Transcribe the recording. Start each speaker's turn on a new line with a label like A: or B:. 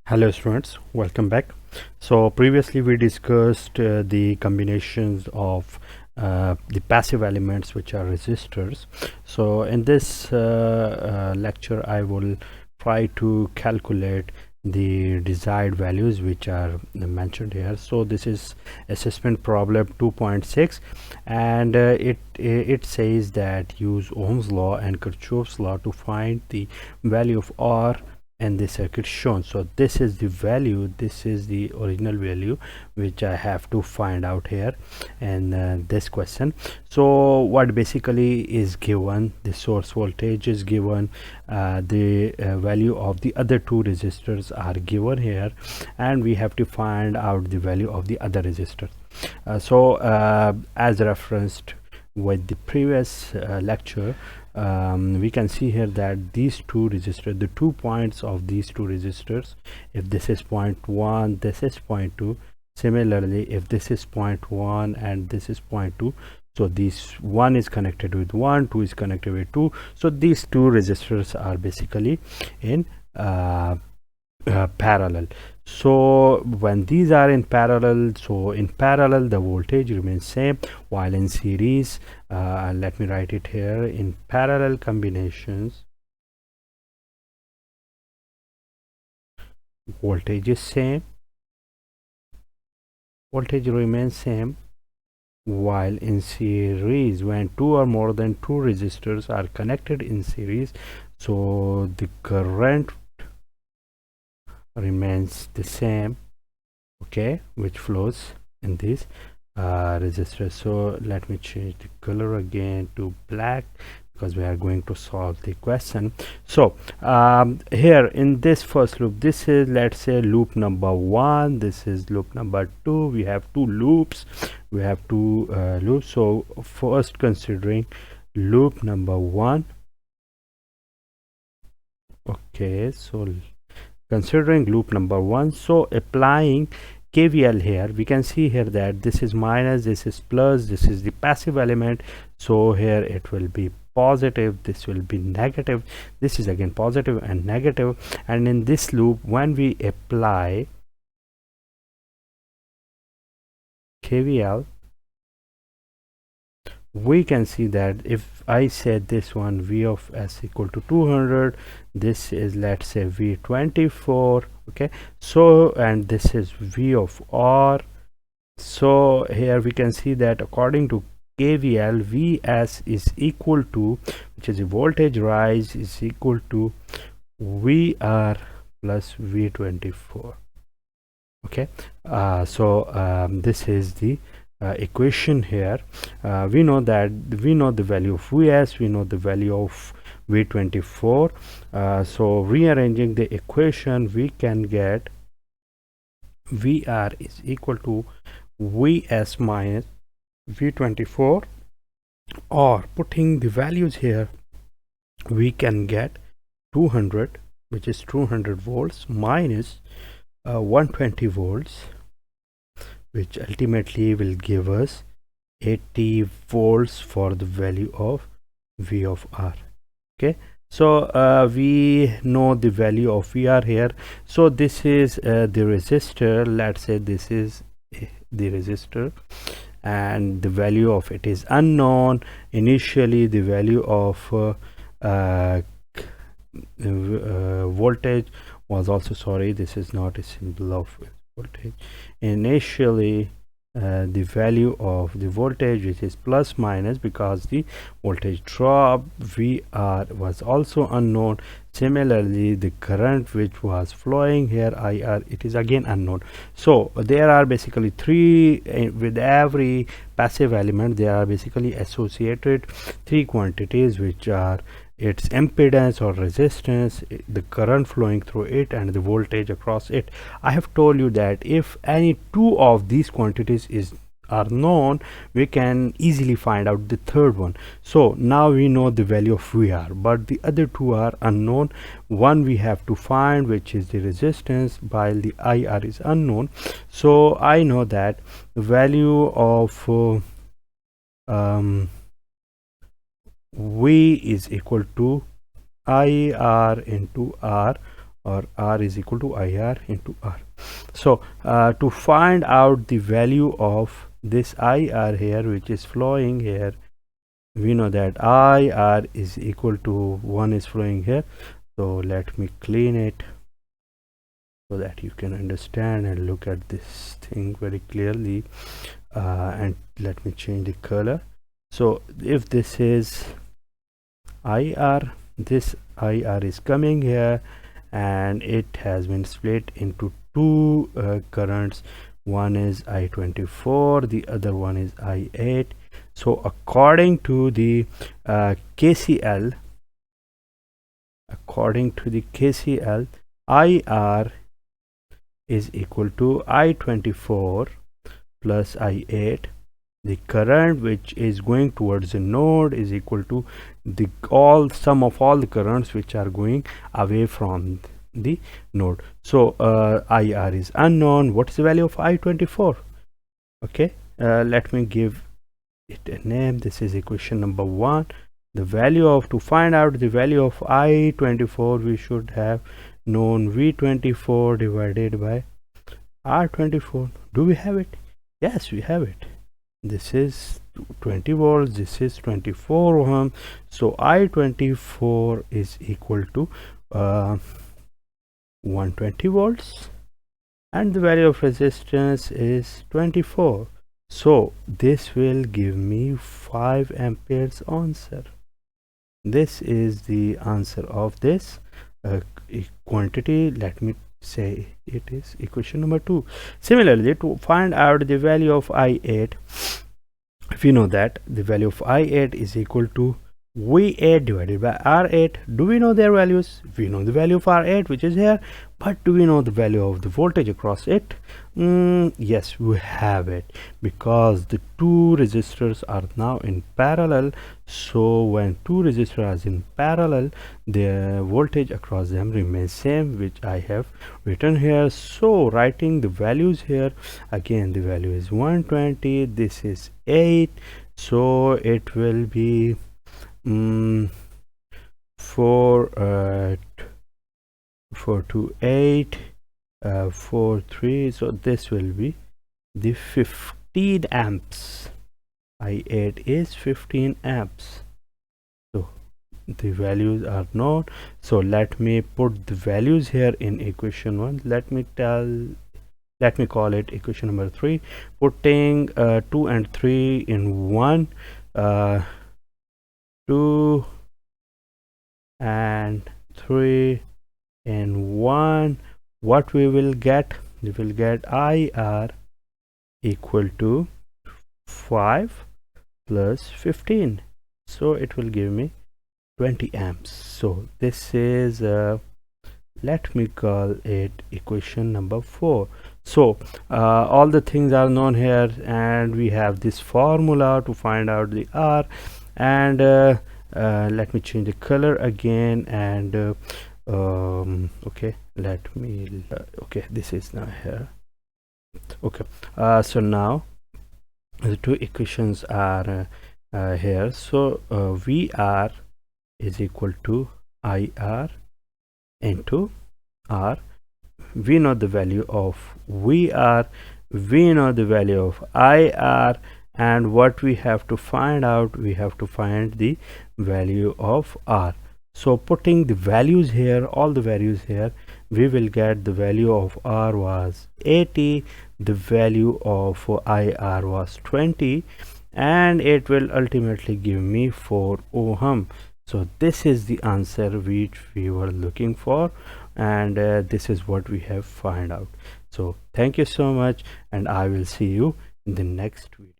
A: Hello students, welcome back. So previously we discussed the combinations of the passive elements, which are resistors. So in this lecture I will try to calculate the desired values which are mentioned here. So this is assessment problem 2.6, and it says that use Ohm's law and Kirchhoff's law to find the value of R and the circuit shown. So this is the value, this is the original value which I have to find out here in this question. So what basically is given, the source voltage is given, the value of the other two resistors are given here, and we have to find out the value of the other resistors. As referenced with the previous lecture, we can see here that these two resistors, the 2 points of these two resistors, if this is point 1, this is point 2. Similarly, if this is point 1 and this is point 2, so this 1 is connected with 1, 2 is connected with 2. So these two resistors are basically in parallel. So when these are in parallel, so in parallel the voltage remains same, while in series, let me write it here, in parallel combinations voltage is same, voltage remains same, while in series, when two or more than two resistors are connected in series, so the current remains the same, okay, which flows in this resistor. So let me change the color again to black because we are going to solve the question. So here in this first loop, this is, let's say, loop number 1, this is loop number 2. We have two loops, we have two loops. So first, considering loop number 1, okay, so considering loop number 1, so applying KVL here, we can see here that this is minus, this is plus, this is the passive element, so here it will be positive, this will be negative, this is again positive and negative. And in this loop, when we apply KVL, we can see that if I said this one V of S equal to 200, this is, let's say, V24, okay, so, and this is V of R. So here we can see that according to KVL, Vs is equal to, which is the voltage rise, is equal to VR plus V24, okay. This is the equation here. We know that we know the value of Vs, we know the value of V24. So rearranging the equation, we can get VR is equal to Vs minus V24, or putting the values here, we can get 200, which is 200 volts, minus 120 volts, which ultimately will give us 80 volts for the value of V of R, okay. So we know the value of VR here. So this is the resistor, let's say this is the resistor, and the value of it is unknown. Initially the value of voltage was also, sorry, this is not a symbol of voltage. Initially the value of the voltage, which is plus minus, because the voltage drop VR was also unknown. Similarly, the current which was flowing here, IR, it is again unknown. So there are basically three, with every passive element there are basically associated three quantities, which are its impedance or resistance, the current flowing through it, and the voltage across it. I have told you that if any two of these quantities are known, we can easily find out the third one. So now we know the value of VR, but the other two are unknown. One we have to find, which is the resistance, while the IR is unknown. So I know that the value of V is equal to IR into R, or R is equal to IR into R. So to find out the value of this IR here, which is flowing here, we know that IR is equal to 1 is flowing here. So let me clean it so that you can understand and look at this thing very clearly, and let me change the color. So if this is IR, this IR is coming here, and it has been split into two currents. One is I-24, the other one is I-8. So according to the KCL, IR is equal to I-24 plus I-8. The current which is going towards the node is equal to the sum of all the currents which are going away from the node. So IR is unknown. What is the value of I-24? Okay, let me give it a name. This is equation number 1. The value of, to find out the value of I-24, we should have known V24 divided by R24. Do we have it? Yes, we have it. This is 20 volts, this is 24 ohm. So I-24 is equal to 120 volts, and the value of resistance is 24. So this will give me 5 amperes answer. This is the answer of this quantity. Let me say it is equation number 2. Similarly, to find out the value of I-8, we know that the value of I-8 is equal to V8 divided by R8. Do we know their values? We know the value of R8, which is here, but do we know the value of the voltage across it? Yes, we have it, because the two resistors are now in parallel. So when two resistors are in parallel, the voltage across them remains same, which I have written here. So writing the values here, again the value is 120, this is 8, so it will be 4 to 8, 4 3, so this will be the 15 amps. I-8 is 15 amps. So the values are known. So let me put the values here in equation 1. Let me call it equation number 3. Putting 2 and 3 in 1, 2 and 3 in 1, what we will get? We will get IR equal to 5 plus 15, so it will give me 20 amps. So this is let me call it equation number 4. So all the things are known here, and we have this formula to find out the R. And let me change the color again, and okay, let me okay, this is now here. Okay, so now the two equations are here. So VR is equal to IR into R. We know the value of VR, we know the value of IR, and what we have to find out, we have to find the value of R. So putting the values here, all the values here, we will get the value of R was 80, the value of IR was 20, and it will ultimately give me 4 ohm. So this is the answer which we were looking for, and this is what we have found out. So thank you so much, and I will see you in the next video.